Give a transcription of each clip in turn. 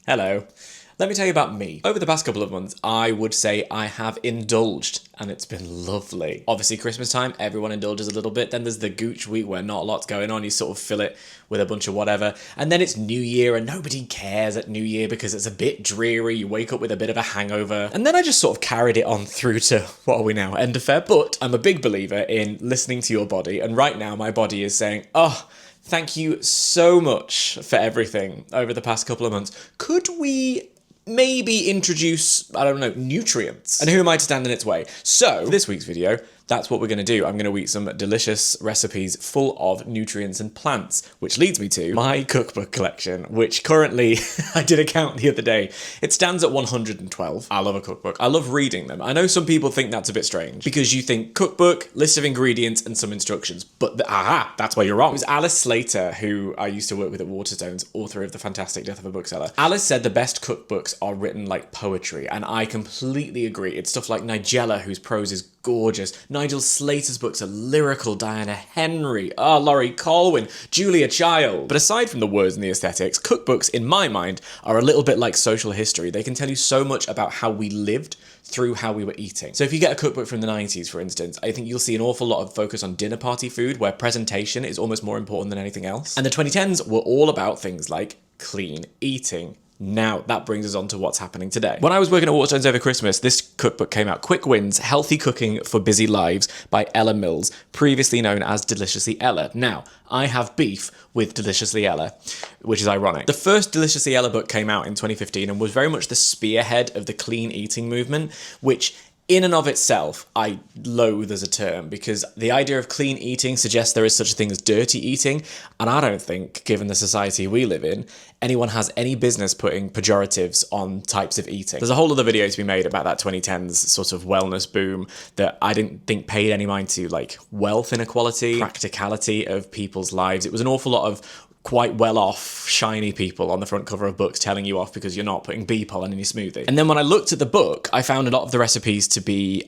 Hello. Let me tell you about me. Over the past couple of months, I would say I have indulged, and it's been lovely. Obviously, Christmas time, everyone indulges a little bit. Then there's the Gooch week where not a lot's going on. You sort of fill it with a bunch of whatever. And then it's New Year, and nobody cares at New Year because it's a bit dreary. You wake up with a bit of a hangover. And then I just sort of carried it on through to, what are we now, end of Feb? But I'm a big believer in listening to your body. And right now, my body is saying, oh, thank you so much for everything over the past couple of months. Could we maybe introduce, I don't know, nutrients? And who am I to stand in its way? So, for this week's video, that's what we're going to do. I'm going to eat some delicious recipes full of nutrients and plants, which leads me to my cookbook collection, which currently, I did a count the other day, it stands at 112. I love a cookbook. I love reading them. I know some people think that's a bit strange, because you think cookbook, list of ingredients, and some instructions, but that's where you're wrong. It was Alice Slater, who I used to work with at Waterstones, author of The Fantastic Death of a Bookseller. Alice said the best cookbooks are written like poetry, and I completely agree. It's stuff like Nigella, whose prose is gorgeous. Nigel Slater's books are lyrical. Diana Henry, Laurie Colwyn, Julia Child. But aside from the words and the aesthetics, cookbooks, in my mind, are a little bit like social history. They can tell you so much about how we lived through how we were eating. So if you get a cookbook from the 90s, for instance, I think you'll see an awful lot of focus on dinner party food, where presentation is almost more important than anything else. And the 2010s were all about things like clean eating. Now, that brings us on to what's happening today. When I was working at Waterstones over Christmas, this cookbook came out, Quick Wins, Healthy Cooking for Busy Lives by Ella Mills, previously known as Deliciously Ella. Now, I have beef with Deliciously Ella, which is ironic. The first Deliciously Ella book came out in 2015 and was very much the spearhead of the clean eating movement, which in and of itself, I loathe as a term, because the idea of clean eating suggests there is such a thing as dirty eating, and I don't think, given the society we live in, anyone has any business putting pejoratives on types of eating. There's a whole other video to be made about that 2010s sort of wellness boom that I didn't think paid any mind to, like wealth inequality, practicality of people's lives. It was an awful lot of quite well-off, shiny people on the front cover of books telling you off because you're not putting bee pollen in your smoothie. And then when I looked at the book, I found a lot of the recipes to be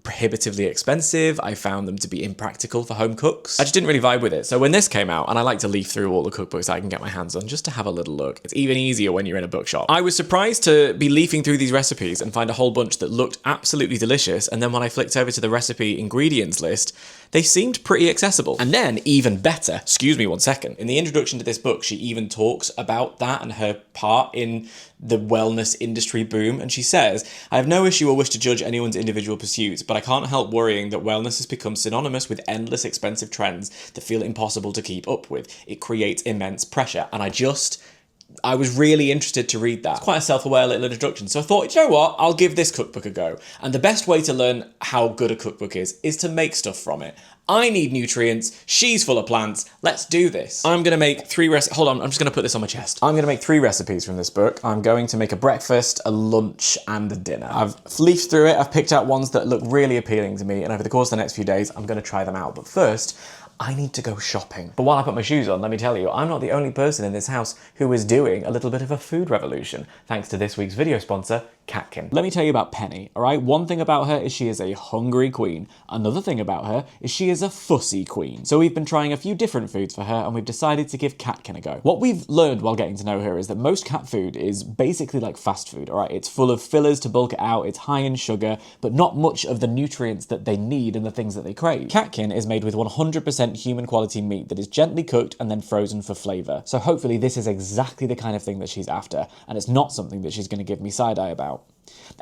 prohibitively expensive. I found them to be impractical for home cooks. I just didn't really vibe with it. So when this came out, and I like to leaf through all the cookbooks I can get my hands on just to have a little look. It's even easier when you're in a bookshop. I was surprised to be leafing through these recipes and find a whole bunch that looked absolutely delicious. And then when I flicked over to the recipe ingredients list, they seemed pretty accessible. And then, even better, excuse me one second, in the introduction to this book, she even talks about that and her part in the wellness industry boom. And she says, I have no issue or wish to judge anyone's individual pursuits, but I can't help worrying that wellness has become synonymous with endless expensive trends that feel impossible to keep up with. It creates immense pressure. And I was really interested to read that. It's quite a self-aware little introduction. So I thought, you know what? I'll give this cookbook a go. And the best way to learn how good a cookbook is to make stuff from it. I need nutrients. She's full of plants. Let's do this. I'm going to make 3 recipes. Hold on, I'm just going to put this on my chest. I'm going to make 3 recipes from this book. I'm going to make a breakfast, a lunch, and a dinner. I've leafed through it. I've picked out ones that look really appealing to me. And over the course of the next few days, I'm going to try them out. But first, I need to go shopping. But while I put my shoes on, let me tell you, I'm not the only person in this house who is doing a little bit of a food revolution, thanks to this week's video sponsor, Catkin. Let me tell you about Penny, all right? One thing about her is she is a hungry queen. Another thing about her is she is a fussy queen. So we've been trying a few different foods for her, and we've decided to give Catkin a go. What we've learned while getting to know her is that most cat food is basically like fast food, all right? It's full of fillers to bulk it out, it's high in sugar, but not much of the nutrients that they need and the things that they crave. Catkin is made with 100% human quality meat that is gently cooked and then frozen for flavour. So hopefully this is exactly the kind of thing that she's after, and it's not something that she's going to give me side-eye about.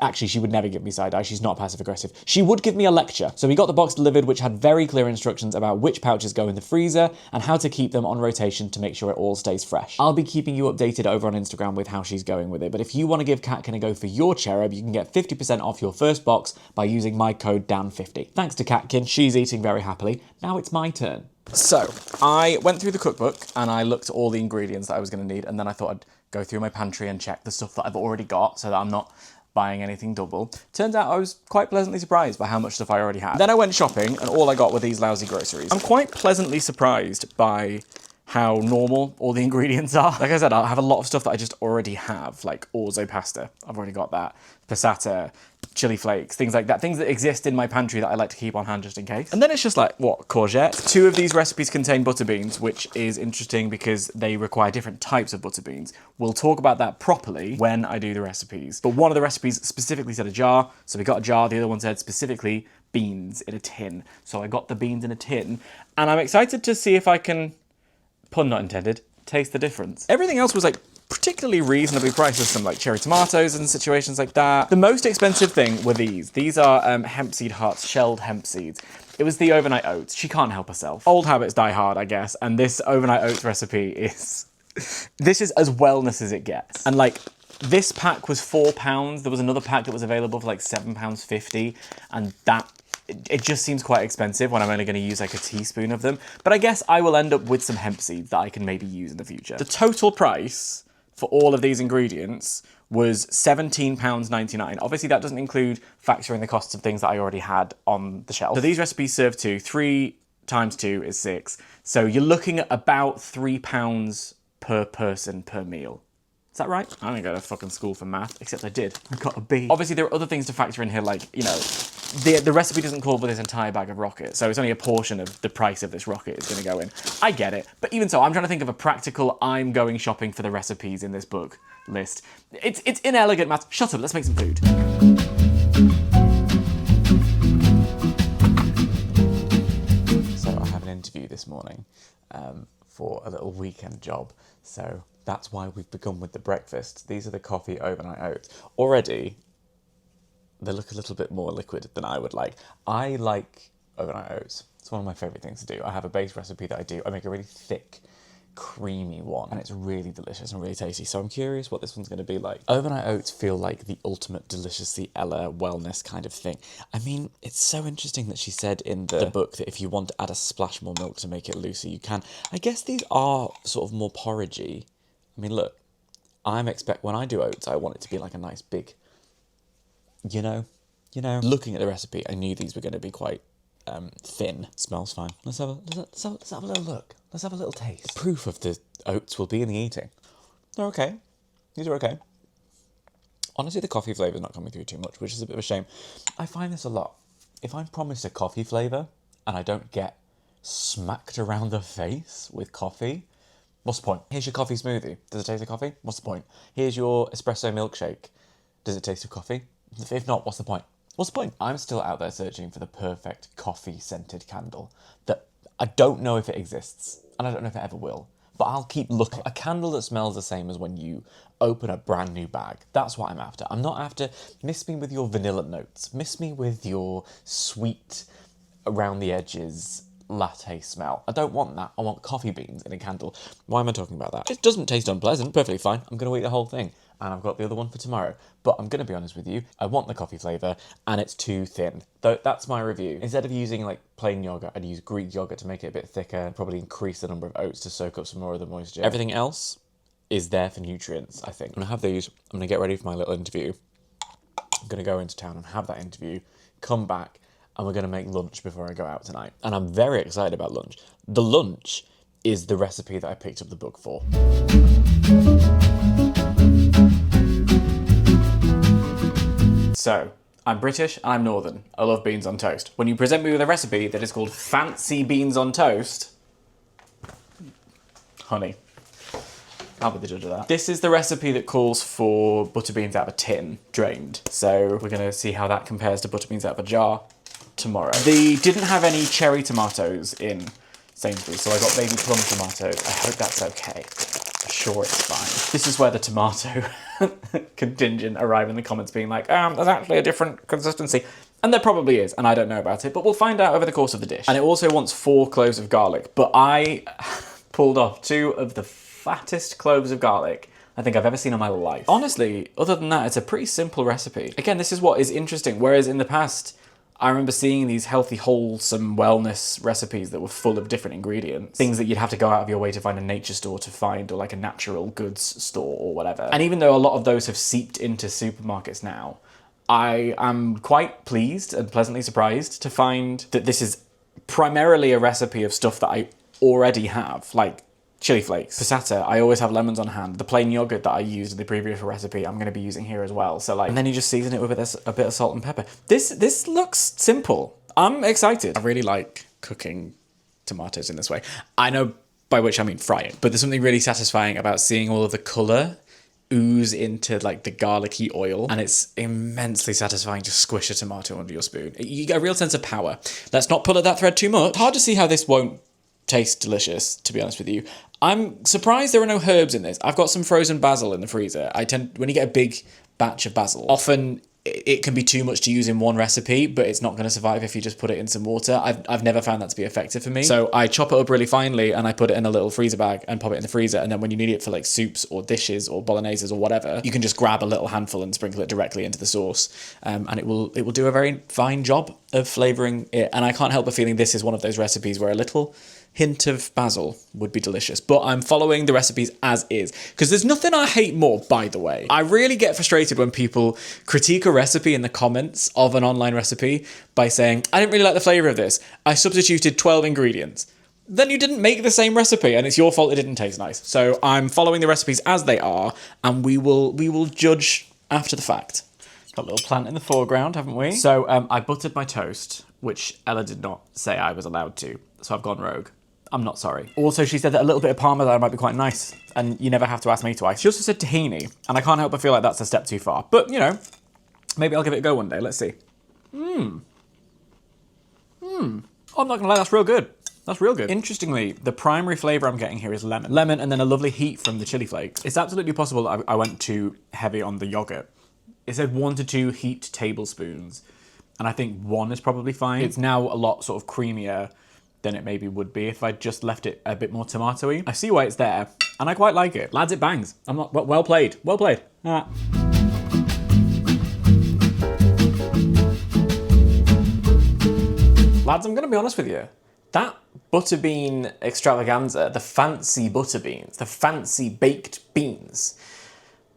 Actually, she would never give me side-eye. She's not passive-aggressive. She would give me a lecture. So we got the box delivered, which had very clear instructions about which pouches go in the freezer and how to keep them on rotation to make sure it all stays fresh. I'll be keeping you updated over on Instagram with how she's going with it. But if you want to give Catkin a go for your cherub, you can get 50% off your first box by using my code DAN50. Thanks to Catkin. She's eating very happily. Now it's my turn. So I went through the cookbook and I looked at all the ingredients that I was going to need, and then I thought I'd go through my pantry and check the stuff that I've already got so that I'm not buying anything double. Turns out I was quite pleasantly surprised by how much stuff I already had. Then I went shopping and all I got were these lousy groceries. I'm quite pleasantly surprised by how normal all the ingredients are. Like I said, I have a lot of stuff that I just already have, like orzo pasta. I've already got that. Passata, chili flakes, things like that. Things that exist in my pantry that I like to keep on hand just in case. And then it's just like, what, courgette? 2 of these recipes contain butter beans, which is interesting because they require different types of butter beans. We'll talk about that properly when I do the recipes. But one of the recipes specifically said a jar, so we got a jar. The other one said specifically beans in a tin. So I got the beans in a tin, and I'm excited to see if I can, pun not intended, taste the difference. Everything else was like particularly reasonably priced. There's some like cherry tomatoes and situations like that. The most expensive thing were these. These are hemp seed hearts, shelled hemp seeds. It was the overnight oats. She can't help herself. Old habits die hard, I guess. And this overnight oats recipe is, this is as wellness as it gets. And like, this pack was £4. There was another pack that was available for like £7.50. And that, it just seems quite expensive when I'm only going to use like a teaspoon of them. But I guess I will end up with some hemp seeds that I can maybe use in the future. The total price for all of these ingredients was £17.99. Obviously that doesn't include factoring the costs of things that I already had on the shelf. So these recipes serve 2. 3 times 2 is 6. So you're looking at about £3 per person per meal. Is that right? I didn't go to fucking school for math, except I did. I got a B. Obviously there are other things to factor in here, like, you know, the recipe doesn't call for this entire bag of rocket, so it's only a portion of the price of this rocket is going to go in. I get it, but even so, I'm trying to think of a practical I'm going shopping for the recipes in this book list. It's inelegant math. Shut up, let's make some food. So I have an interview this morning for a little weekend job, so that's why we've begun with the breakfast. These are the coffee overnight oats. Already, they look a little bit more liquid than I would like. I like overnight oats. It's one of my favourite things to do. I have a base recipe that I do. I make a really thick, creamy one, and it's really delicious and really tasty. So I'm curious what this one's going to be like. Overnight oats feel like the ultimate deliciously Ella wellness kind of thing. I mean, it's so interesting that she said in the book that if you want to add a splash more milk to make it looser, you can. I guess these are sort of more porridgey. I mean, look, when I do oats, I want it to be like a nice big, you know, looking at the recipe, I knew these were going to be quite thin. Smells fine. Let's have a little look. Let's have a little taste. Proof of the oats will be in the eating. They're okay. These are okay. Honestly, the coffee flavour's not coming through too much, which is a bit of a shame. I find this a lot. If I'm promised a coffee flavour and I don't get smacked around the face with coffee, what's the point? Here's your coffee smoothie. Does it taste of coffee? What's the point? Here's your espresso milkshake. Does it taste of coffee? If not, what's the point? What's the point? I'm still out there searching for the perfect coffee-scented candle that I don't know if it exists, and I don't know if it ever will, but I'll keep looking. A candle that smells the same as when you open a brand new bag. That's what I'm after. I'm not after, miss me with your vanilla notes. Miss me with your sweet, around the edges, latte smell. I don't want that. I want coffee beans in a candle. Why am I talking about that? It doesn't taste unpleasant. Perfectly fine. I'm going to eat the whole thing. And I've got the other one for tomorrow. But I'm going to be honest with you, I want the coffee flavour, and it's too thin. Though that's my review. Instead of using like plain yogurt, I'd use Greek yogurt to make it a bit thicker, probably increase the number of oats to soak up some more of the moisture. Everything else is there for nutrients, I think. I'm going to have these, I'm going to get ready for my little interview. I'm going to go into town and have that interview, come back, and we're going to make lunch before I go out tonight. And I'm very excited about lunch. The lunch is the recipe that I picked up the book for. So, I'm British and I'm Northern. I love beans on toast. When you present me with a recipe that is called fancy beans on toast, honey, I'll be the judge of that. This is the recipe that calls for butter beans out of a tin, drained. So we're gonna see how that compares to butter beans out of a jar tomorrow. They didn't have any cherry tomatoes in Sainsbury's, so I got baby plum tomatoes. I hope that's okay. I'm sure it's fine. This is where the tomato contingent arrive in the comments being like, there's actually a different consistency. And there probably is, and I don't know about it, but we'll find out over the course of the dish. And it also wants 4 cloves of garlic, but I pulled off 2 of the fattest cloves of garlic I think I've ever seen in my life. Honestly, other than that, it's a pretty simple recipe. Again, this is what is interesting, whereas in the past, I remember seeing these healthy, wholesome wellness recipes that were full of different ingredients. Things that you'd have to go out of your way to find a nature store to find, or like a natural goods store or whatever. And even though a lot of those have seeped into supermarkets now, I am quite pleased and pleasantly surprised to find that this is primarily a recipe of stuff that I already have. Like, chili flakes. Passata, I always have lemons on hand. The plain yogurt that I used in the previous recipe, I'm gonna be using here as well. So like, and then you just season it with a bit of salt and pepper. This looks simple. I'm excited. I really like cooking tomatoes in this way. I know by which I mean frying, but there's something really satisfying about seeing all of the color ooze into like the garlicky oil, and it's immensely satisfying to squish a tomato under your spoon. You get a real sense of power. Let's not pull at that thread too much. Hard to see how this won't taste delicious, to be honest with you. I'm surprised there are no herbs in this. I've got some frozen basil in the freezer. When you get a big batch of basil, often it can be too much to use in one recipe, but it's not going to survive if you just put it in some water. I've never found that to be effective for me. So I chop it up really finely and I put it in a little freezer bag and pop it in the freezer. And then when you need it for like soups or dishes or bologneses or whatever, you can just grab a little handful and sprinkle it directly into the sauce. And it will do a very fine job of flavoring it. And I can't help but feeling this is one of those recipes where a little hint of basil would be delicious, but I'm following the recipes as is, because there's nothing I hate more, by the way. I really get frustrated when people critique a recipe in the comments of an online recipe by saying, I didn't really like the flavour of this. I substituted 12 ingredients. Then you didn't make the same recipe and it's your fault it didn't taste nice. So I'm following the recipes as they are, and we will judge after the fact. Got a little plant in the foreground, haven't we? So I buttered my toast, which Ella did not say I was allowed to, so I've gone rogue. I'm not sorry. Also, she said that a little bit of parmesan might be quite nice, and you never have to ask me twice. She also said tahini, and I can't help but feel like that's a step too far. But, you know, maybe I'll give it a go one day. Let's see. Oh, I'm not gonna lie, that's real good. That's real good. Interestingly, the primary flavour I'm getting here is lemon. Lemon and then a lovely heat from the chili flakes. It's absolutely possible that I went too heavy on the yogurt. It said 1 to 2 heaped tablespoons, and I think 1 is probably fine. It's now a lot sort of creamier than it maybe would be if I'd just left it a bit more tomatoey. I see why it's there, and I quite like it. Lads, it bangs. I'm not, well played. Well played. Ah. Lads, I'm gonna be honest with you. That butterbean extravaganza, the fancy butter beans, the fancy baked beans,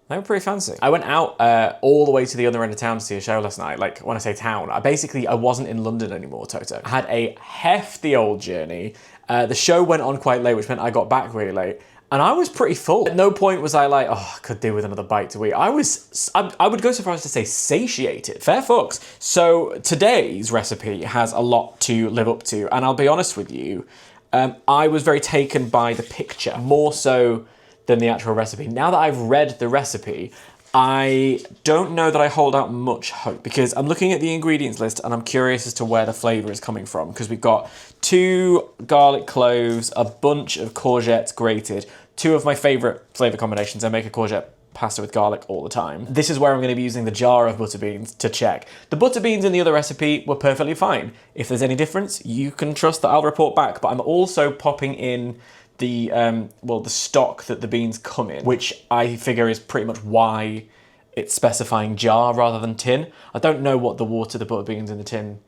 they were pretty fancy. I went out all the way to the other end of town to see a show last night. Like, when I say town, I wasn't in London anymore, Toto. I had a hefty old journey. The show went on quite late, which meant I got back really late. And I was pretty full. At no point was I like, oh, I could do with another bite to eat. I would go so far as to say satiated. Fair fucks. So today's recipe has a lot to live up to. And I'll be honest with you, I was very taken by the picture, more so than the actual recipe. Now that I've read the recipe, I don't know that I hold out much hope, because I'm looking at the ingredients list and I'm curious as to where the flavour is coming from, because we've got 2 garlic cloves, a bunch of courgettes grated, 2 of my favourite flavour combinations. I make a courgette pasta with garlic all the time. This is where I'm going to be using the jar of butter beans to check. The butter beans in the other recipe were perfectly fine. If there's any difference, you can trust that I'll report back, but I'm also popping in the stock that the beans come in, which I figure is pretty much why it's specifying jar rather than tin. I don't know what the water the butter beans in the tin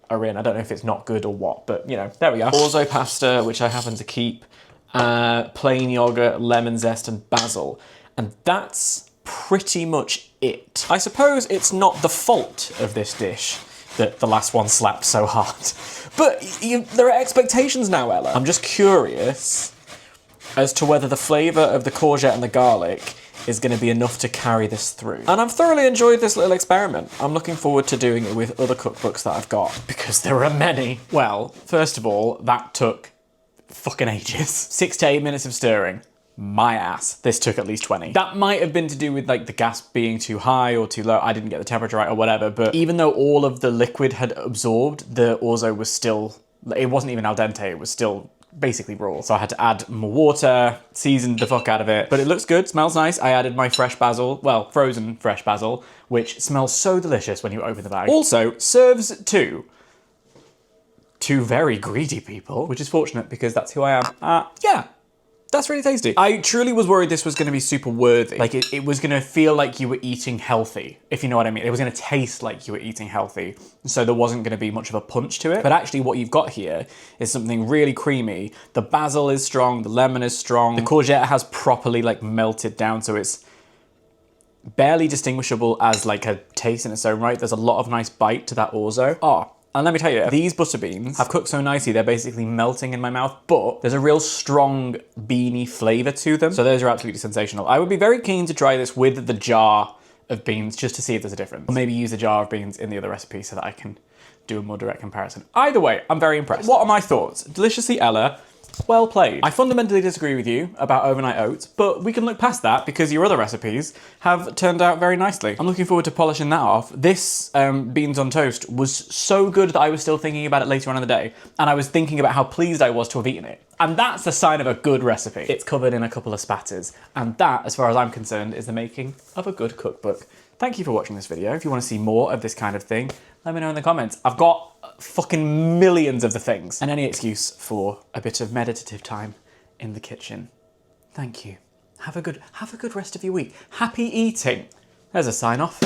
are in. I don't know if it's not good or what, but you know, there we are. Orzo pasta, which I happen to keep, plain yogurt, lemon zest, and basil. And that's pretty much it. I suppose it's not the fault of this dish that the last one slapped so hard. But there are expectations now, Ella. I'm just curious as to whether the flavour of the courgette and the garlic is going to be enough to carry this through. And I've thoroughly enjoyed this little experiment. I'm looking forward to doing it with other cookbooks that I've got, because there are many. Well, first of all, that took fucking ages. 6 to 8 minutes of stirring. My ass. This took at least 20. That might have been to do with like the gas being too high or too low. I didn't get the temperature right or whatever, but even though all of the liquid had absorbed, the orzo was still, it wasn't even al dente, it was still basically raw. So I had to add more water, season the fuck out of it. But it looks good, smells nice. I added my fresh basil, well, frozen fresh basil, which smells so delicious when you open the bag. Also, serves two very greedy people, which is fortunate because that's who I am. Yeah. That's really tasty. I truly was worried this was going to be super worthy. Like, it was going to feel like you were eating healthy, if you know what I mean. It was going to taste like you were eating healthy, so there wasn't going to be much of a punch to it. But actually what you've got here is something really creamy. The basil is strong, the lemon is strong. The courgette has properly, like, melted down, so it's barely distinguishable as, like, a taste in its own right. There's a lot of nice bite to that orzo. Oh, And let me tell you, these butter beans have cooked so nicely, they're basically melting in my mouth, but there's a real strong beany flavour to them. So those are absolutely sensational. I would be very keen to try this with the jar of beans just to see if there's a difference. Or maybe use the jar of beans in the other recipe so that I can do a more direct comparison. Either way, I'm very impressed. What are my thoughts? Deliciously Ella. Well played. I fundamentally disagree with you about overnight oats, but we can look past that because your other recipes have turned out very nicely. I'm looking forward to polishing that off. This beans on toast was so good that I was still thinking about it later on in the day, and I was thinking about how pleased I was to have eaten it. And that's the sign of a good recipe. It's covered in a couple of spatters, and that, as far as I'm concerned, is the making of a good cookbook. Thank you for watching this video. If you want to see more of this kind of thing, let me know in the comments. I've got fucking millions of the things and any excuse for a bit of meditative time in the kitchen. Thank you. Have a good rest of your week. Happy eating. There's a sign off.